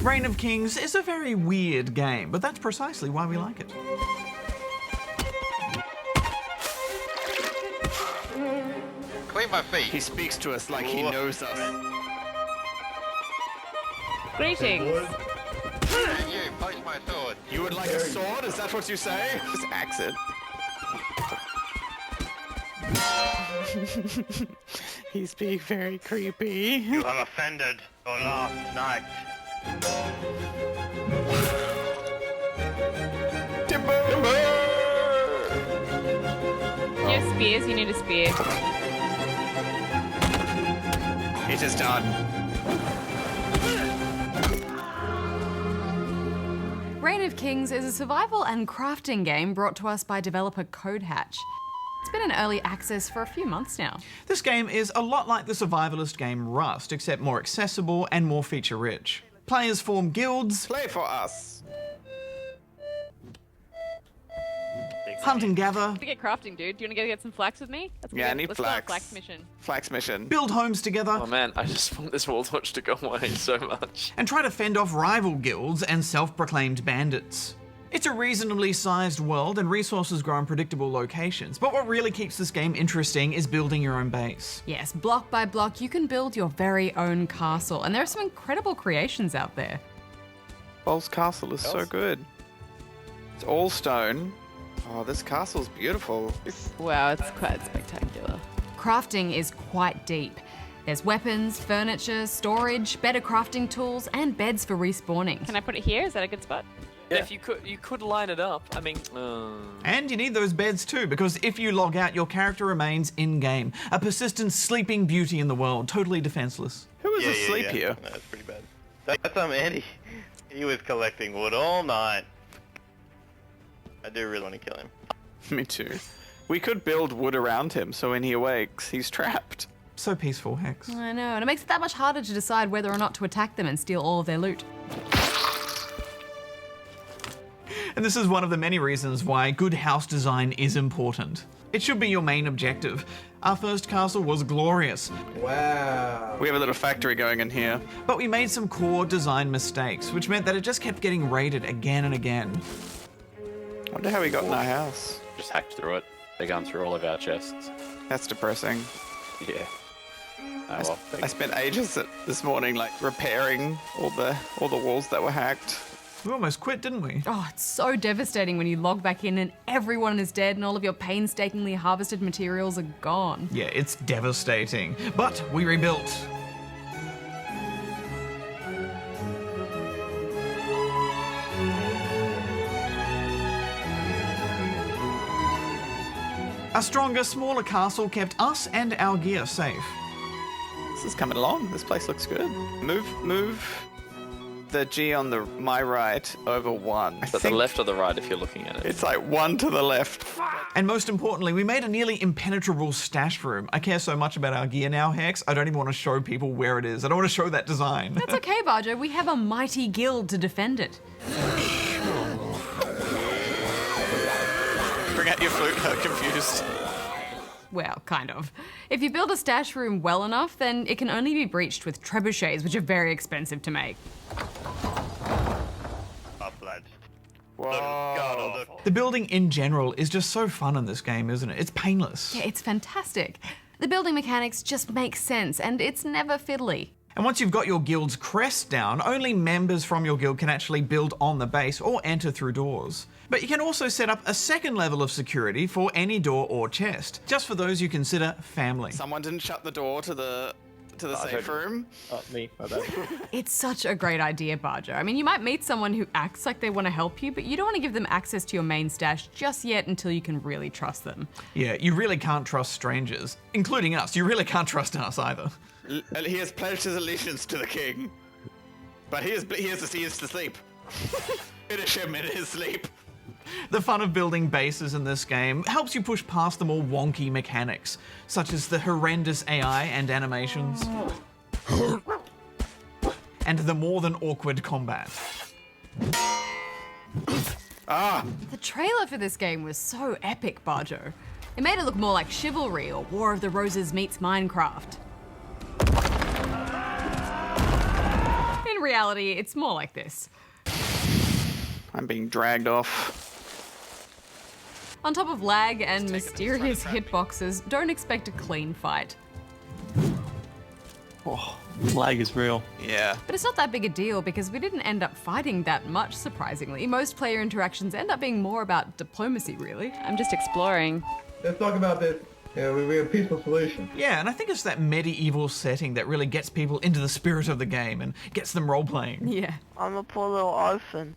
Reign of Kings is a very weird game, but that's precisely why we like it. Clean my feet. He speaks to us like he knows us. Greetings. And you, poach my sword. You would like a sword? Is that what you say? Just axe it. He's being very creepy. You have offended your last night. Timber! Do you have spears? You need a spear. It is done. Reign of Kings is a survival and crafting game brought to us by developer Codehatch. It's been in early access for a few months now. This game is a lot like the survivalist game Rust, except more accessible and more feature-rich. Players form guilds, Play for us. hunt and gather, To get crafting, dude. Do you want to go get some flax with me? Yeah, I need let's go on a flax. flax mission. Flax mission. build homes together, Oh man, I just want this Warlodge to go away so much. and try to fend off rival guilds and self-proclaimed bandits. It's a reasonably sized world and resources grow in predictable locations, but what really keeps this game interesting is building your own base. Yes, block by block, you can build your very own castle, and there are some incredible creations out there. Bowls Castle is so good. It's all stone. Oh, this castle's beautiful. Wow, it's quite spectacular. Crafting is quite deep. There's weapons, furniture, storage, better crafting tools, and beds for respawning. Can I put it here? Is that a good spot? Yeah. If you could line it up. I mean, And you need those beds too, because if you log out, your character remains in-game. A persistent sleeping beauty in the world, totally defenseless. Who is asleep here? No, that's pretty bad. That's Andy. He was collecting wood all night. I do really want to kill him. Me too. We could build wood around him so when he awakes, he's trapped. So peaceful, Hex. I know, and it makes it that much harder to decide whether or not to attack them and steal all of their loot. And this is one of the many reasons why good house design is important. It should be your main objective. Our first castle was glorious, We have a little factory going in here. but we made some core design mistakes, which meant that it just kept getting raided again and again. Wonder how we got in our house. just hacked through it. They're going through all of our chests. That's depressing. Yeah. Oh, well, I spent ages this morning like repairing all the walls that were hacked. We almost quit, didn't we? Oh, it's so devastating when you log back in and everyone is dead and all of your painstakingly harvested materials are gone. Yeah, it's devastating. But we rebuilt. A stronger, smaller castle kept us and our gear safe. This is coming along. This place looks good. Move the G on my right over 1. but the left or the right if you're looking at it. It's like 1 to the left. And most importantly, we made a nearly impenetrable stash room. I care so much about our gear now, Hex, I don't even want to show people where it is. I don't want to show that design. That's okay, Barjo. We have a mighty guild to defend it. Bring out your flute, I'm confused. Well, kind of. If you build a stash room well enough, then it can only be breached with trebuchets, which are very expensive to make. Up, lads. Whoa. The building in general is just so fun in this game, isn't it? It's painless. Yeah, it's fantastic. The building mechanics just make sense, and it's never fiddly. And once you've got your guild's crest down, only members from your guild can actually build on the base or enter through doors. But you can also set up a second level of security for any door or chest, just for those you consider family. Someone didn't shut the door to the safe room. Oh, me, my bad. It's such a great idea, Barjo. I mean, you might meet someone who acts like they want to help you, but you don't want to give them access to your main stash just yet until you can really trust them. Yeah, you really can't trust strangers, including us. You really can't trust us either. He has pledged his allegiance to the king, but he is to sleep. Finish him in his sleep. The fun of building bases in this game helps you push past the more wonky mechanics, such as the horrendous AI and animations, and the more than awkward combat. The trailer for this game was so epic, Barjo. It made it look more like Chivalry or War of the Roses meets Minecraft. In reality, reality, it's more like this. I'm being dragged off. On top of lag and mysterious hitboxes, don't expect a clean fight. Oh, lag is real. Yeah. But it's not that big a deal because we didn't end up fighting that much, surprisingly. Most player interactions end up being more about diplomacy, really. I'm just exploring. Let's talk about this. Yeah, we have a peaceful solution. Yeah, and I think it's that medieval setting that really gets people into the spirit of the game and gets them role-playing. Yeah. I'm a poor little orphan.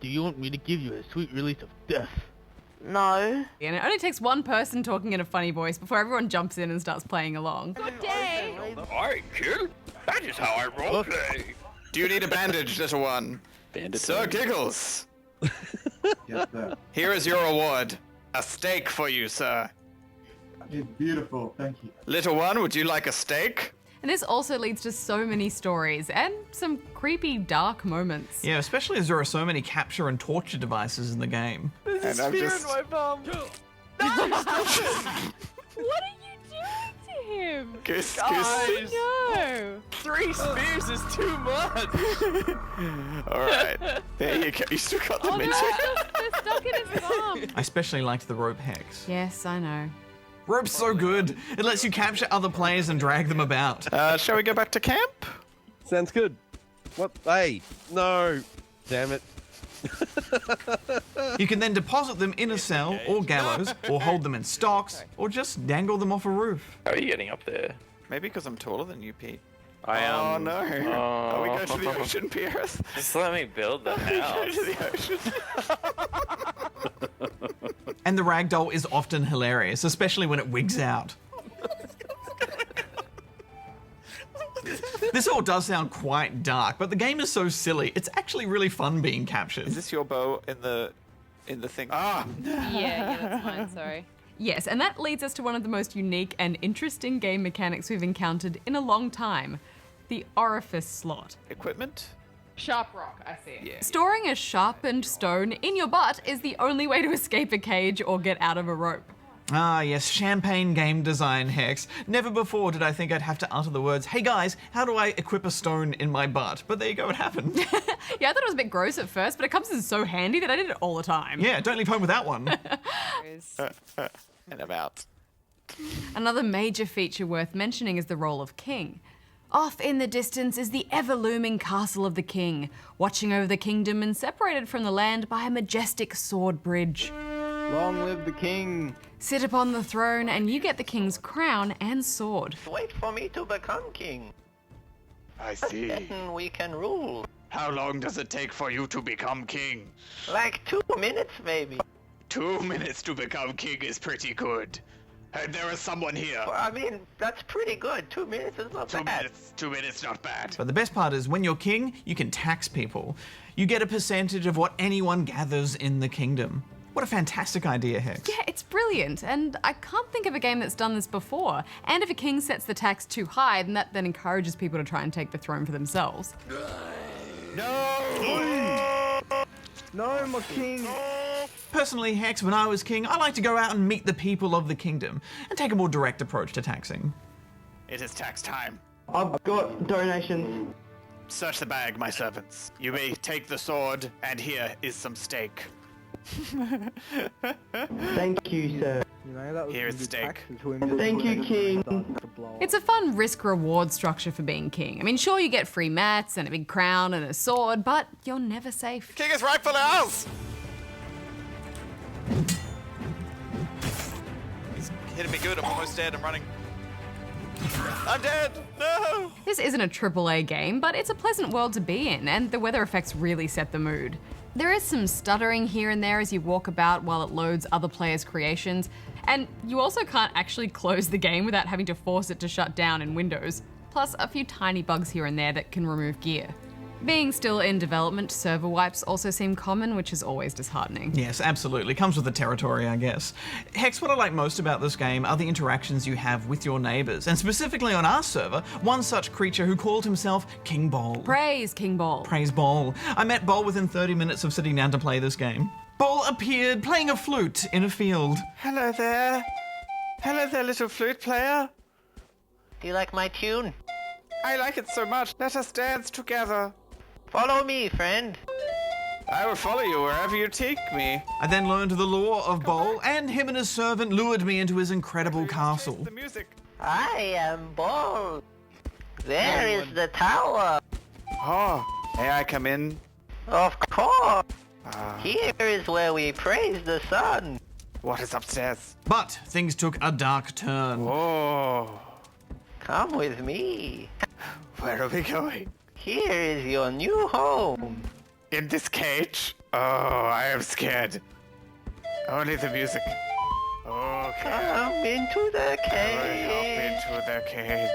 Do you want me to give you a sweet release of death? No. And it only takes one person talking in a funny voice before everyone jumps in and starts playing along. Good day. Alright, kid. That is how I roleplay. Do you need a bandage, little one? Bandit. Sir Giggles, Yes, sir. here is your award. A steak for you, sir. It's beautiful. Thank you. Little one, would you like a steak? And this also leads to so many stories and some creepy, dark moments. Yeah, especially as there are so many capture and torture devices in the game. And I'm just... What are you doing to him? Kiss, Guys, No. 3 spears is too much. Alright. There you go. You still got the Oh no, midget. they're stuck in his thumb. I especially liked the rope hex. Yes, I know. Rope's so good. It lets you capture other players and drag them about. Shall we go back to camp? Sounds good. What? Hey, no. Damn it. You can then deposit them in a cell or gallows, or hold them in stocks, or just dangle them off a roof. How are you getting up there? Maybe because I'm taller than you, Pete. I am. Oh no. Are we going to the ocean, Pierce? Just let me build the Are we going house. to the ocean? And the ragdoll is often hilarious, especially when it wigs out. This all does sound quite dark, but the game is so silly, it's actually really fun being captured. Is this your bow in the thing? Ah! Yeah, that's mine, sorry. Yes, and that leads us to one of the most unique and interesting game mechanics we've encountered in a long time. The orifice slot. Equipment? Sharp rock, I see. Yeah. Storing a sharpened stone in your butt is the only way to escape a cage or get out of a rope. Ah, yes, champagne game design, Hex. Never before did I think I'd have to utter the words, "Hey guys, how do I equip a stone in my butt?" But there you go, it happened. Yeah, I thought it was a bit gross at first, but it comes in so handy that I did it all the time. Yeah, don't leave home without one. And I'm out. Another major feature worth mentioning is the role of king. Off in the distance is the ever-looming castle of the king, watching over the kingdom and separated from the land by a majestic sword bridge. Long live the king. Sit upon the throne and you get the king's crown and sword. Wait for me to become king. I see. Then we can rule. How long does it take for you to become king? Like 2 minutes, maybe. 2 minutes to become king is pretty good. And there is someone here. Well, I mean, that's pretty good. 2 minutes is not bad. 2 minutes, not bad. But the best part is when you're king, you can tax people. You get a percentage of what anyone gathers in the kingdom. What a fantastic idea, Hex. Yeah, it's brilliant, and I can't think of a game that's done this before. And if a king sets the tax too high, then that then encourages people to try and take the throne for themselves. No, my king. Personally, Hex, when I was king, I like to go out and meet the people of the kingdom and take a more direct approach to taxing. It is tax time. I've got donations. Search the bag, my servants. You may take the sword, and here is some steak. Thank you, sir. Here is steak. Thank you, king. It's a fun risk-reward structure for being king. I mean, sure, you get free mats and a big crown and a sword, but you're never safe. King is rightfully ours! He's hitting me good. I'm almost dead. I'm running. I'm dead! No! This isn't a AAA game, but it's a pleasant world to be in, and the weather effects really set the mood. There is some stuttering here and there as you walk about while it loads other players' creations, and you also can't actually close the game without having to force it to shut down in Windows, plus a few tiny bugs here and there that can remove gear. Being still in development, server wipes also seem common, which is always disheartening. Yes, absolutely. Comes with the territory, I guess. Hex, what I like most about this game are the interactions you have with your neighbors, and specifically on our server, one such creature who called himself King Bol. Praise King Bol. Praise Bol. I met Bol within 30 minutes of sitting down to play this game. Bol appeared playing a flute in a field. Hello there. Hello there, little flute player. Do you like my tune? I like it so much. Let us dance together. Follow me, friend. I will follow you wherever you take me. I then learned the lore of Bol, and him and his servant lured me into his incredible castle. The music. I am Bol. There is the tower. Oh, may I come in? Of course. Here is where we praise the sun. What is upstairs? But things took a dark turn. Oh, Come with me. where are we going? Here is your new home. In this cage? Oh, I am scared. Only the music. Okay. Come into the Hurry up cage. into the cage.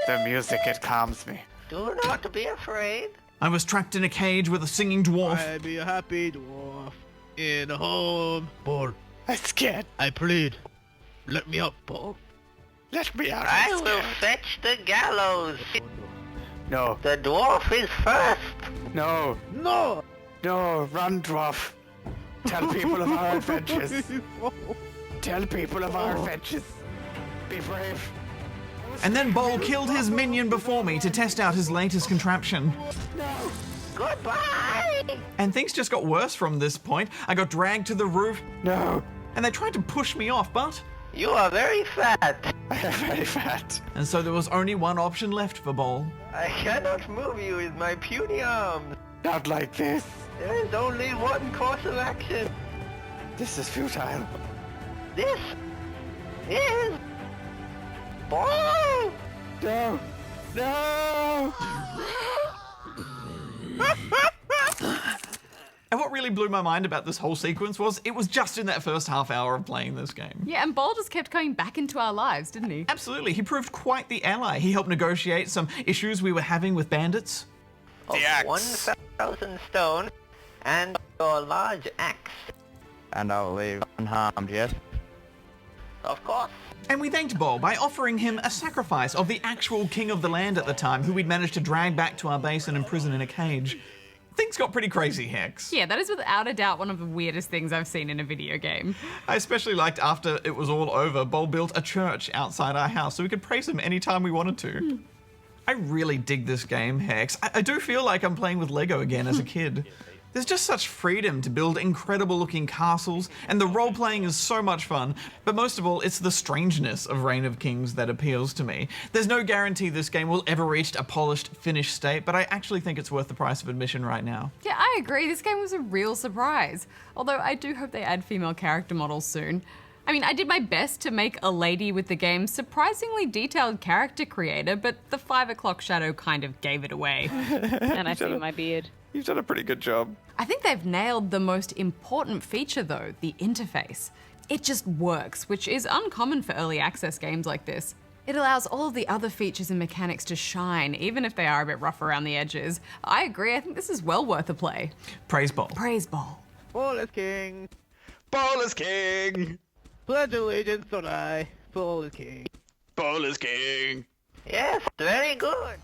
The music, it calms me. Do not be afraid. I was trapped in a cage with a singing dwarf. be a happy dwarf in a home. Paul, I'm scared. I plead. Let me up, Paul. Let me out. I I'm will scared. fetch the gallows. No, The dwarf is first. no, No! no, run, dwarf. Tell people of our adventures. Tell people of our adventures. Be brave. And then Bol killed his minion before me to test out his latest contraption. Goodbye. And things just got worse from this point. I got dragged to the roof, No, and they tried to push me off, but... You are very fat. I am very fat. And so there was only one option left for Bol. I cannot move you with my puny arms. Not like this. There is only one course of action. This is futile. This is Bol. No, no. And what really blew my mind about this whole sequence was it was just in that first half hour of playing this game. Yeah, and Bol just kept coming back into our lives, didn't he? Absolutely, he proved quite the ally. He helped negotiate some issues we were having with bandits. Of The axe. 1,000 stone and your large axe. And I'll leave unharmed, yes? Of course. And we thanked Bol by offering him a sacrifice of the actual king of the land at the time, who we'd managed to drag back to our base and imprison in a cage. Things got pretty crazy, Hex. Yeah, that is without a doubt one of the weirdest things I've seen in a video game. I especially liked after it was all over, Bol built a church outside our house so we could praise him anytime we wanted to. I really dig this game, Hex. I do feel like I'm playing with Lego again as a kid. There's just such freedom to build incredible looking castles, and the role playing is so much fun, but most of all, it's the strangeness of Reign of Kings that appeals to me. There's no guarantee this game will ever reach a polished, finished state, but I actually think it's worth the price of admission right now. Yeah, I agree. This game was a real surprise. Although I do hope they add female character models soon. I mean, I did my best to make a lady with the game's surprisingly detailed character creator, but the 5 o'clock shadow kind of gave it away. And I see my beard. You've done a pretty good job. I think they've nailed the most important feature though, the interface. It just works, which is uncommon for early access games like this. It allows all of the other features and mechanics to shine, even if they are a bit rough around the edges. I agree, I think this is well worth a play. Praise Bol. Praise Bol. Paul is king. Bol is king. Pledge allegiance, don't I? Paul is king. Bol is king. Yes, very good.